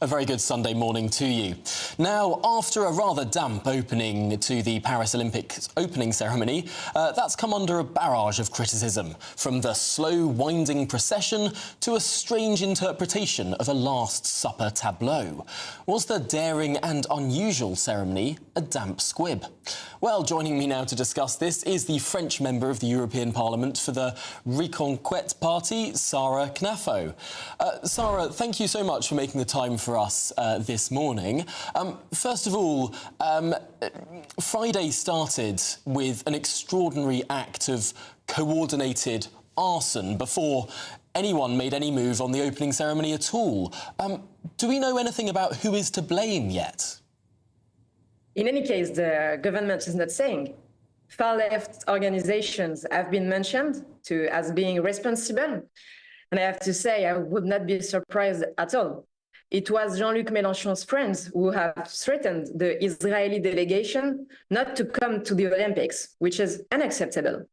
A very good Sunday morning to you. Now, after a rather damp opening to the Paris Olympics opening ceremony, that's come under a barrage of criticism, from the slow winding procession to a strange interpretation of a Last Supper tableau. Was the daring and unusual ceremony a damp squib? Well, joining me now to discuss this is the French member of the European Parliament for the Reconquête Party, Sarah Knafo. Sarah, thank you so much for making the time for us this morning. First of all, Friday started with an extraordinary act of coordinated arson before anyone made any move on the opening ceremony at all. Do we know anything about who is to blame yet? In any case, the government is not saying. Far-left organizations have been mentioned as being responsible. And I have to say, I would not be surprised at all. It was Jean-Luc Mélenchon's friends who have threatened the Israeli delegation not to come to the Olympics, which is unacceptable.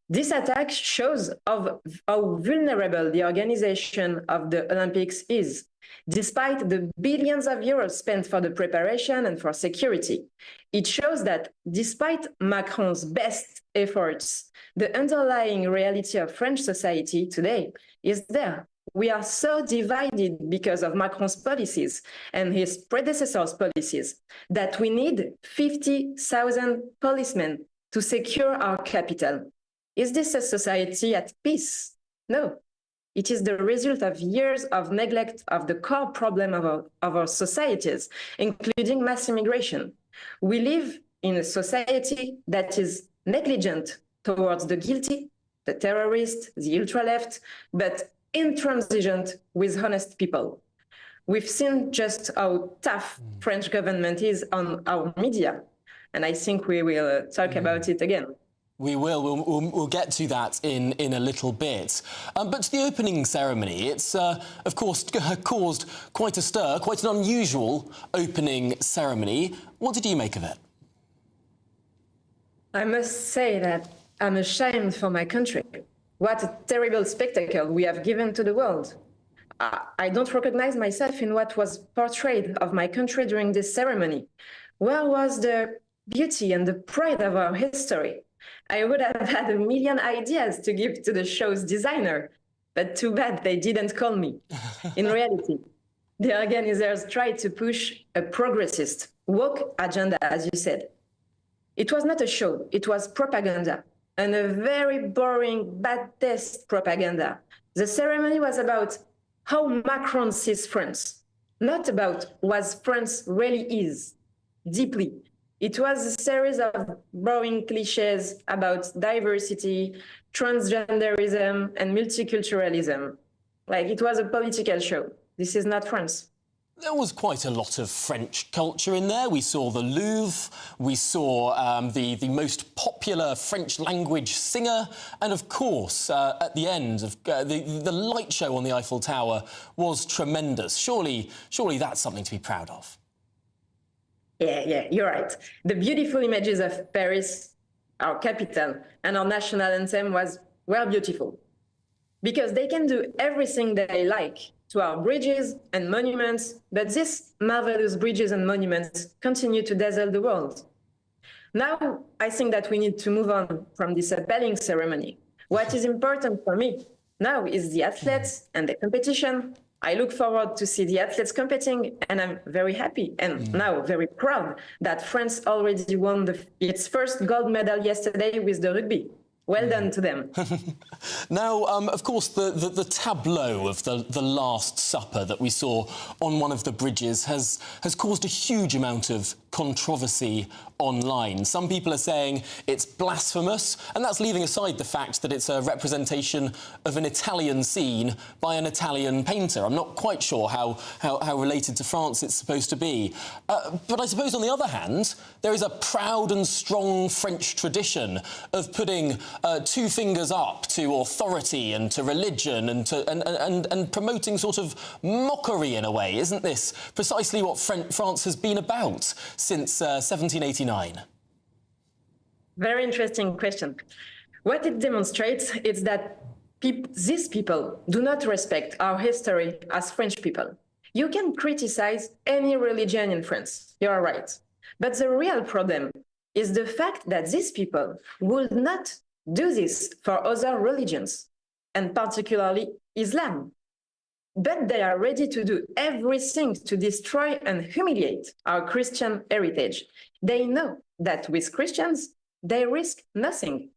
This attack shows how vulnerable the organization of the Olympics is, despite the billions of euros spent for the preparation and for security. It shows that despite Macron's best efforts, the underlying reality of French society today is there. We are so divided because of Macron's policies and his predecessors' policies that we need 50,000 policemen to secure our capital. Is this a society at peace? No. It is the result of years of neglect of the core problem of our societies, including mass immigration. We live in a society that is negligent towards the guilty, the terrorists, the ultra-left, but intransigent with honest people. We've seen just how tough French government is on our media, and I think we will talk about it again. We will. We'll get to that in a little bit. But to the opening ceremony, it's, of course, caused quite a stir, quite an unusual opening ceremony. What did you make of it? I must say that I'm ashamed for my country. What a terrible spectacle we have given to the world. I don't recognize myself in what was portrayed of my country during this ceremony. Where was the beauty and the pride of our history? I would have had a million ideas to give to the show's designer, but too bad they didn't call me. In reality, the organizers tried to push a progressist, woke agenda, as you said. It was not a show, it was propaganda, and a very boring, bad taste propaganda. The ceremony was about how Macron sees France, not about what France really is, deeply. It was a series of boring cliches about diversity, transgenderism, and multiculturalism. Like, it was a political show. This is not France. There was quite a lot of French culture in there. We saw the Louvre, we saw the most popular French language singer, and of course, at the end, of the light show on the Eiffel Tower was tremendous. Surely that's something to be proud of. Yeah, you're right. The beautiful images of Paris, our capital, and our national anthem were beautiful. Because they can do everything they like to our bridges and monuments, but these marvelous bridges and monuments continue to dazzle the world. Now, I think that we need to move on from this appalling ceremony. What is important for me now is the athletes and the competition. I look forward to see the athletes competing, and I'm very happy and now very proud that France already won its first gold medal yesterday with the rugby. Well done to them. Now, of course, the tableau of the Last Supper that we saw on one of the bridges has caused a huge amount of controversy online. Some people are saying it's blasphemous, and that's leaving aside the fact that it's a representation of an Italian scene by an Italian painter. I'm not quite sure how related to France it's supposed to be. But I suppose, on the other hand, there is a proud and strong French tradition of putting two fingers up to authority and to religion and promoting sort of mockery in a way. Isn't this precisely what France has been about since 1789? Very interesting question. What it demonstrates is that these people do not respect our history as French people. You can criticize any religion in France, you're right. But the real problem is the fact that these people would not do this for other religions, and particularly Islam. But they are ready to do everything to destroy and humiliate our Christian heritage. They know that with Christians, they risk nothing.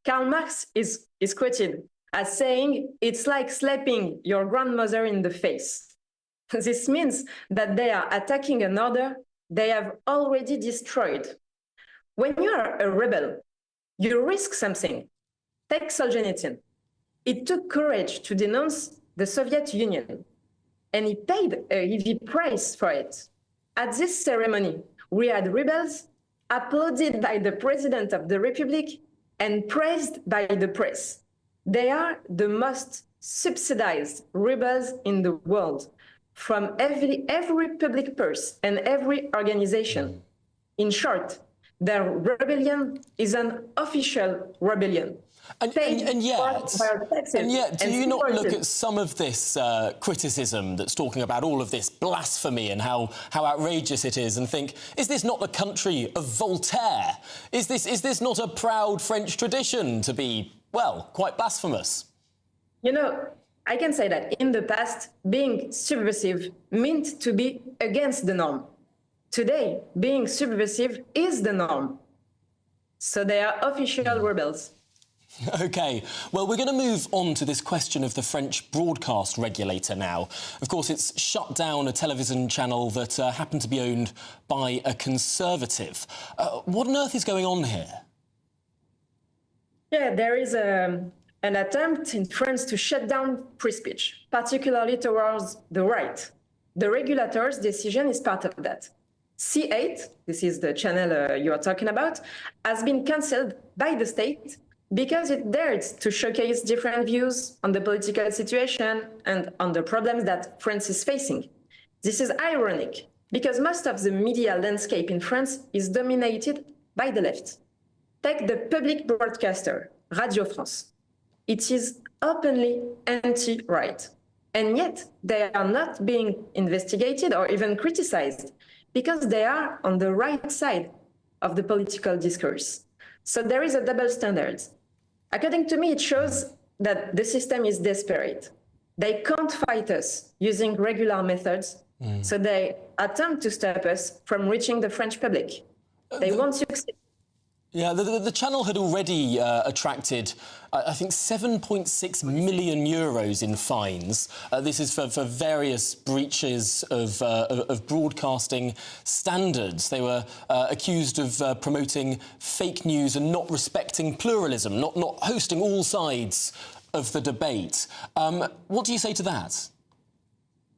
Karl Marx is quoted as saying, "It's like slapping your grandmother in the face." This means that they are attacking an order they have already destroyed. When you are a rebel, you risk something. Take Solzhenitsyn. It took courage to denounce the Soviet Union, and he paid a heavy price for it. At this ceremony, we had rebels applauded by the President of the Republic and praised by the press. They are the most subsidized rebels in the world, from every public purse and every organization. In short, their rebellion is an official rebellion. And yet, do you not look at some of this criticism that's talking about all of this blasphemy and how outrageous it is and think, is this not the country of Voltaire? Is this not a proud French tradition to be, well, quite blasphemous? You know, I can say that in the past, being subversive meant to be against the norm. Today, being subversive is the norm. So they are official rebels. OK, well, we're going to move on to this question of the French broadcast regulator now. Of course, it's shut down a television channel that happened to be owned by a Conservative. What on earth is going on here? Yeah, there is an attempt in France to shut down free speech, particularly towards the right. The regulator's decision is part of that. C8, this is the channel you are talking about, has been cancelled by the state because it dared to showcase different views on the political situation and on the problems that France is facing. This is ironic because most of the media landscape in France is dominated by the left. Take the public broadcaster, Radio France. It is openly anti-right, and yet they are not being investigated or even criticized because they are on the right side of the political discourse. So there is a double standard. According to me, it shows that the system is desperate. They can't fight us using regular methods, so they attempt to stop us from reaching the French public. They won't succeed. Yeah, the channel had already attracted, I think, 7.6 million euros in fines. This is for various breaches of broadcasting standards. They were accused of promoting fake news and not respecting pluralism, not hosting all sides of the debate. What do you say to that?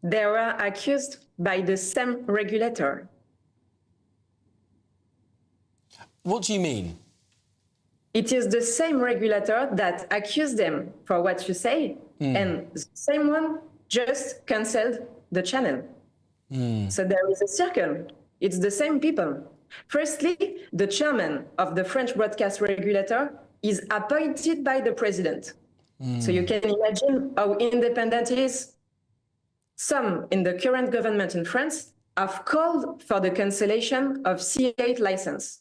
They were accused by the same regulator. What do you mean? It is the same regulator that accused them for what you say, and the same one just cancelled the channel. So there is a circle. It's the same people. Firstly, the chairman of the French broadcast regulator is appointed by the president. So you can imagine how independent it is. Some in the current government in France have called for the cancellation of C8 license.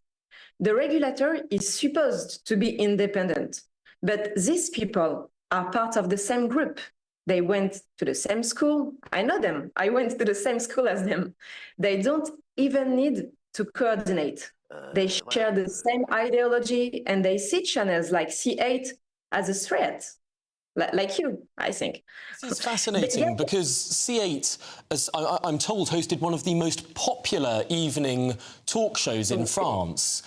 The regulator is supposed to be independent, but these people are part of the same group. They went to the same school. I know them. I went to the same school as them. They don't even need to coordinate. They share the same ideology, and they see channels like C8 as a threat. Like you, I think. This is fascinating because C8, as I'm told, hosted one of the most popular evening talk shows in France,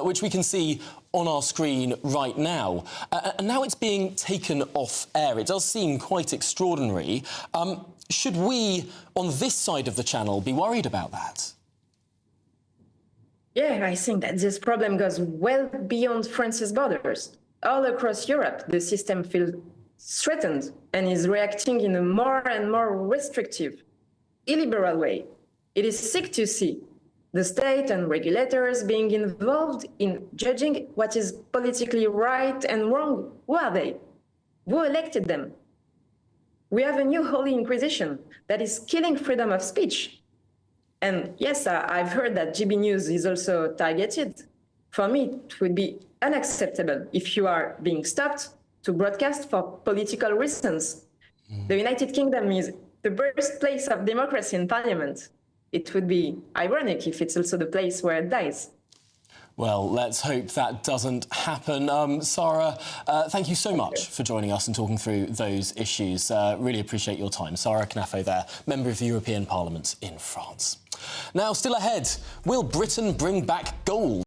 which we can see on our screen right now. And now it's being taken off air. It does seem quite extraordinary. Should we, on this side of the channel, be worried about that? Yeah, I think that this problem goes well beyond France's borders. All across Europe, the system feels threatened and is reacting in a more and more restrictive, illiberal way. It is sick to see the state and regulators being involved in judging what is politically right and wrong. Who are they? Who elected them? We have a new Holy Inquisition that is killing freedom of speech. And yes, I've heard that GB News is also targeted. For me, it would be unacceptable if you are being stopped to broadcast for political reasons. The United Kingdom is the birthplace of democracy and parliament. It would be ironic if it's also the place where it dies. Well, let's hope that doesn't happen. Sarah, thank you so much for joining us and talking through those issues. Really appreciate your time. Sarah Knafo there, Member of the European Parliament in France. Now, still ahead, will Britain bring back gold?